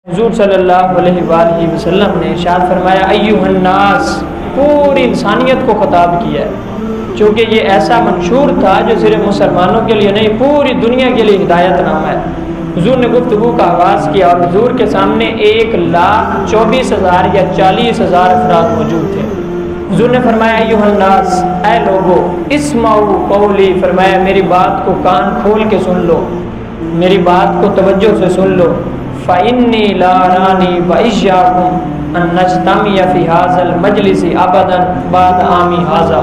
حضور صلی اللہ علیہ وآلہ وسلم نے ارشاد فرمایا ایھا الناس، پوری انسانیت کو خطاب کیا ہے، چونکہ یہ ایسا منشور تھا جو صرف مسلمانوں کے لیے نہیں پوری دنیا کے لیے ہدایت نامہ ہے۔ حضور نے گفتگو کا آغاز کیا اور حضور کے سامنے 1,24,000 یا 40,000 افراد موجود تھے۔ حضور نے فرمایا ایھا الناس، اے لوگو، اسمعوا قولی، فرمایا میری بات کو کان کھول کے سن لو، میری بات کو توجہ سے سن لو۔ فإنی لا أرانی وإياکم أن نجتمع في هذا المجلس أبدا بعد عامی هذا۔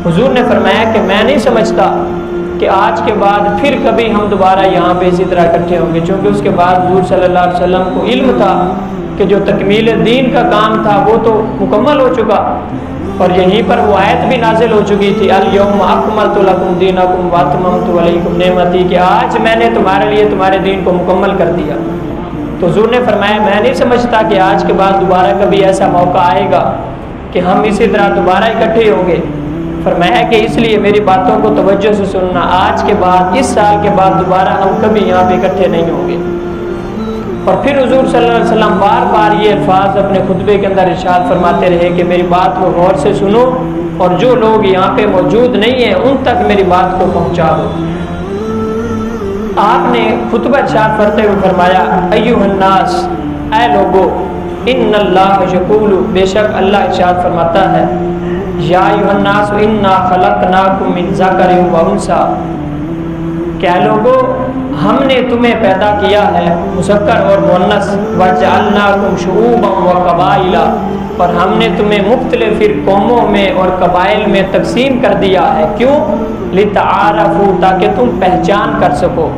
حضور نے فرمایا کہ میں نہیں سمجھتا کہ آج کے بعد پھر کبھی ہم دوبارہ یہاں پہ اسی طرح اکٹھے ہوں گے، چونکہ اس کے بعد حضور صلی اللہ علیہ وسلم کو علم تھا کہ جو تکمیل دین کا کام تھا وہ تو مکمل ہو چکا، اور یہیں پر وہ آیت بھی نازل ہو چکی تھی الیوم اکملت لکم دینکم واتممت علیکم نعمتی، کہ آج میں نے تمہارے لیے تمہارے دین کو مکمل کر دیا۔ تو حضور نے فرمایا میں نہیں سمجھتا کہ آج کے بعد دوبارہ کبھی ایسا موقع آئے گا کہ ہم اسی طرح دوبارہ اکٹھے ہوں گے۔ فرمایا کہ اس لیے میری باتوں کو توجہ سے سننا، آج کے بعد اس سال کے بعد دوبارہ ہم کبھی یہاں پہ اکٹھے نہیں ہوں گے۔ اور پھر حضور صلی اللہ علیہ وسلم بار بار یہ الفاظ اپنے خطبے کے اندر ارشاد فرماتے رہے کہ میری بات کو غور سے سنو، اور جو لوگ یہاں پہ موجود نہیں ہیں ان تک میری بات کو پہنچا دو۔ آپ نے خطبہ ارشاد کرتے ہوئے فرمایا ایھا الناس، اے لوگو، ان اللہ یقول، بے شک اللہ ارشاد فرماتا ہے یا ایھا الناس انا خلقناکم من ذکر و انثی، کہ اے لوگو ہم نے تمہیں پیدا کیا ہے مذکر اور مؤنث، وجعلناکم شعوبا و قبائل، اور ہم نے تمہیں مختلف قوموں میں اور قبائل میں تقسیم کر دیا ہے۔ کیوں؟ لتعارفوا، تاکہ تم پہچان کر سکو۔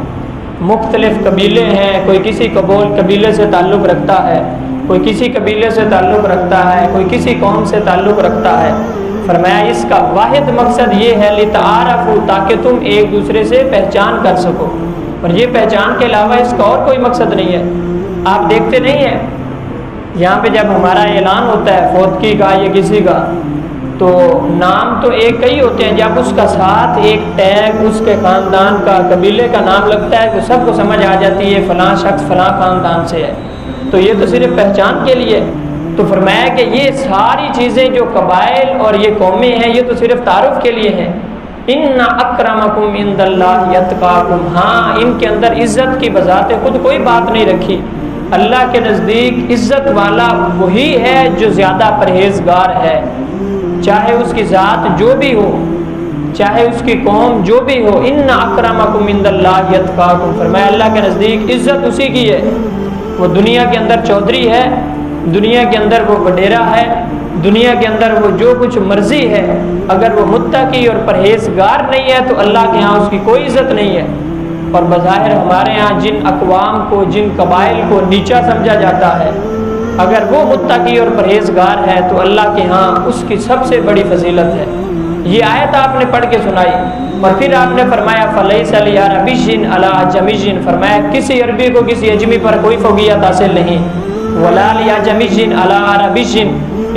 مختلف قبیلے ہیں، کوئی کسی قبیلے سے تعلق رکھتا ہے، کوئی کسی قبیلے سے تعلق رکھتا ہے، کوئی کسی قوم سے تعلق رکھتا ہے۔ فرمایا اس کا واحد مقصد یہ ہے لتعارفوا، تاکہ تم ایک دوسرے سے پہچان کر سکو، اور یہ پہچان کے علاوہ اس کا اور کوئی مقصد نہیں ہے۔ آپ دیکھتے نہیں ہیں یہاں پہ جب ہمارا اعلان ہوتا ہے فوتگی کا یا کسی کا، تو نام تو ایک ہی ہوتے ہیں، جب اس کا ساتھ ایک ٹیگ اس کے خاندان کا قبیلے کا نام لگتا ہے تو سب کو سمجھ آ جاتی ہے فلاں شخص فلاں خاندان سے ہے۔ تو یہ تو صرف پہچان کے لیے۔ تو فرمایا کہ یہ ساری چیزیں جو قبائل اور یہ قومیں ہیں یہ تو صرف تعارف کے لیے ہیں۔ ان اکرمکم عند اللہ اتقاکم، ہاں ان کے اندر عزت کی بذات خود کوئی بات نہیں رکھی۔ اللہ کے نزدیک عزت والا وہی ہے جو زیادہ پرہیزگار ہے، چاہے اس کی ذات جو بھی ہو، چاہے اس کی قوم جو بھی ہو۔ ان اکرمکم عند اللہ اتقاکم، فرمایا اللہ کے نزدیک عزت اسی کی ہے۔ وہ دنیا کے اندر چودھری ہے، دنیا کے اندر وہ وڈیرا ہے، دنیا کے اندر وہ جو کچھ مرضی ہے، اگر وہ متقی اور پرہیزگار نہیں ہے تو اللہ کے ہاں اس کی کوئی عزت نہیں ہے۔ اور بظاہر ہمارے ہاں جن اقوام کو، جن قبائل کو نیچا سمجھا جاتا ہے، اگر وہ متقی اور پرہیزگار ہے تو اللہ کے ہاں اس کی سب سے بڑی فضیلت ہے۔ یہ آیت آپ نے پڑھ کے سنائی، اور پھر آپ نے فرمایا فلیس لعربی علی عجمی، فرمایا کسی عربی کو کسی اجمی پر کوئی فوقیت حاصل نہیں، ولا لعجمی علی عربی،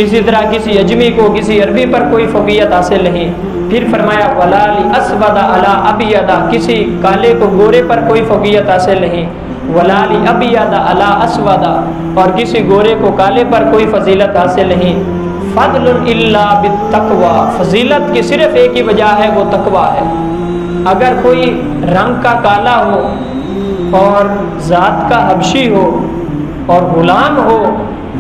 اسی طرح کسی اجمی کو کسی عربی پر کوئی فوقیت حاصل نہیں۔ پھر فرمایا ولا لاسود علی ابیض، کسی کالے کو گورے پر کوئی فوقیت حاصل نہیں، ولا لابیض علی اسود، اور کسی گورے کو کالے پر کوئی فضیلت حاصل نہیں۔ فضل الا بالتقوی، فضیلت کی صرف ایک ہی وجہ ہے، وہ تقوی ہے۔ اگر کوئی رنگ کا کالا ہو اور ذات کا حبشی ہو اور غلام ہو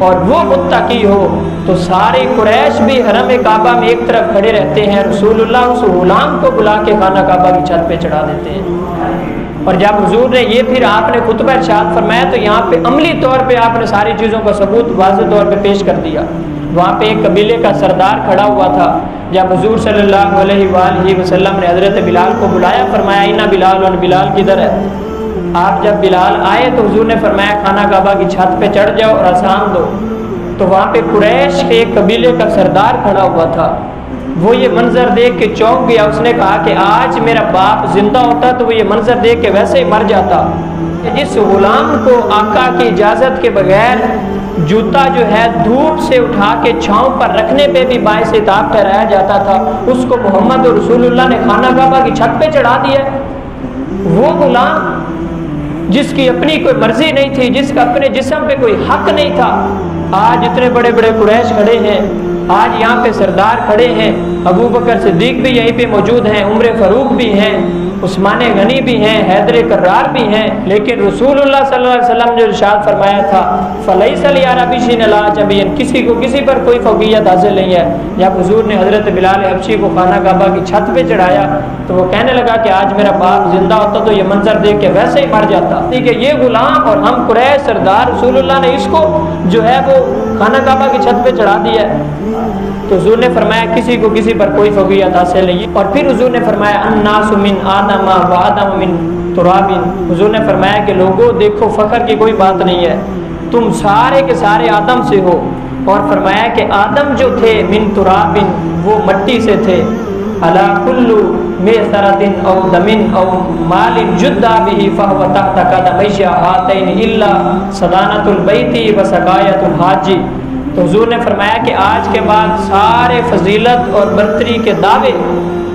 اور وہ متقی ہو تو سارے قریش بھی حرم کعبہ میں ایک طرف کھڑے رہتے ہیں، رسول اللہ اس غلام کو بلا کے خانہ کعبہ کی چھت پہ چڑھا دیتے ہیں۔ اور جب حضور نے یہ پھر آپ نے خطبہ ارشاد فرمایا تو یہاں پہ عملی طور پہ آپ نے ساری چیزوں کا ثبوت واضح طور پہ پیش کر دیا۔ وہاں پہ ایک قبیلے کا سردار کھڑا ہوا تھا، جب حضور صلی اللہ علیہ وآلہ وسلم نے حضرت بلال کو بلایا، فرمایا انا بلال، اور بلال کدھر ہے؟ آپ جب بلال آئے تو حضور نے فرمایا خانہ کعبہ کی چھت پہ چڑھ جاؤ اور اذان دو۔ تو وہاں پہ قریش کے ایک قبیلے کا سردار کھڑا ہوا تھا، وہ یہ منظر دیکھ کے چونک گیا۔ اس نے کہا کہ آج میرا باپ زندہ ہوتا تو وہ یہ منظر دیکھ کے ویسے ہی مر جاتا کہ جس غلام کو آقا کی اجازت کے بغیر جوتا جو ہے دھوپ سے اٹھا کے چھاؤں پر رکھنے پہ بھی باعث عتاب ٹھہرایا جاتا تھا، اس کو محمد رسول اللہ نے خانہ کعبہ کی چھت پہ چڑھا دیا۔ وہ غلام جس کی اپنی کوئی مرضی نہیں تھی، جس کا اپنے جسم پہ کوئی حق نہیں تھا، آج اتنے بڑے بڑے قریش کھڑے ہیں، آج یہاں پہ سردار کھڑے ہیں، ابو بکر صدیق بھی یہیں پہ موجود ہیں، عمر فاروق بھی ہیں، عثمان غنی بھی ہیں، حیدر کرار بھی ہیں، لیکن رسول اللہ صلی اللہ علیہ وسلم نے ارشاد فرمایا تھا فلیس للعربی شیء لا عجمی، کسی کو کسی پر کوئی فوقیت حاصل نہیں ہے۔ جب حضور نے حضرت بلال حبشی کو خانہ کعبہ کی چھت پہ چڑھایا تو وہ کہنے لگا کہ آج میرا باپ زندہ ہوتا تو یہ منظر دیکھ کے ویسے ہی مر جاتا، کہ یہ غلام اور ہم قریش سردار رسول اللہ نے اس کو جو ہے وہ خانہ کعبہ کی چھت پہ چڑھا دیا ہے۔ تو حضور نے فرمایا کسی کو کسی پر کوئی فوقیت حاصل نہیں۔ اور پھر حضور نے فرمایا الناس من آدم و آدم من تراب، حضور نے فرمایا کہ لوگوں دیکھو فخر کی کوئی بات نہیں ہے، تم سارے کے سارے آدم سے ہو، اور فرمایا کہ آدم جو تھے من تراب وہ مٹی سے تھے، الا کل میسرۃ او دم او مال جدا به فهو تحت قدمي هاتين الا صدانۃ البیت وسقایۃ الحاج۔ تو حضور نے فرمایا کہ آج کے بعد سارے فضیلت اور برتری کے دعوے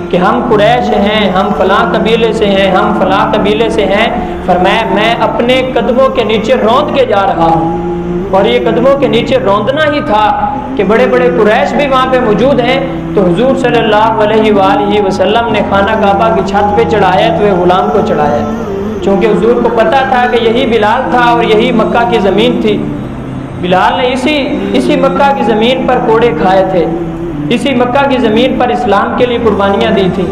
کہ ہم قریش ہیں، ہم فلاں قبیلے سے ہیں، ہم فلاں قبیلے سے ہیں، فرمایا میں اپنے قدموں کے نیچے روند کے جا رہا ہوں۔ اور یہ قدموں کے نیچے روندنا ہی تھا کہ بڑے بڑے قریش بھی وہاں پہ موجود ہیں۔ تو حضور صلی اللہ علیہ وآلہ وسلم نے خانہ کعبہ کی چھت پہ چڑھایا تو یہ غلام کو چڑھایا، چونکہ حضور کو پتہ تھا کہ یہی بلال تھا اور یہی مکہ کی زمین تھی۔ بلال نے اسی مکہ کی زمین پر کوڑے کھائے تھے، اسی مکہ کی زمین پر اسلام کے لیے قربانیاں دی تھی،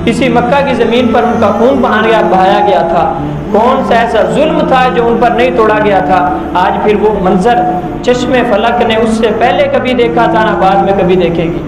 اسی مکہ کی زمین پر ان کا خون بہایا گیا تھا۔ کون سا ایسا ظلم تھا جو ان پر نہیں توڑا گیا تھا؟ آج پھر وہ منظر چشم فلک نے اس سے پہلے کبھی دیکھا تھا نہ بعد میں کبھی دیکھے گی۔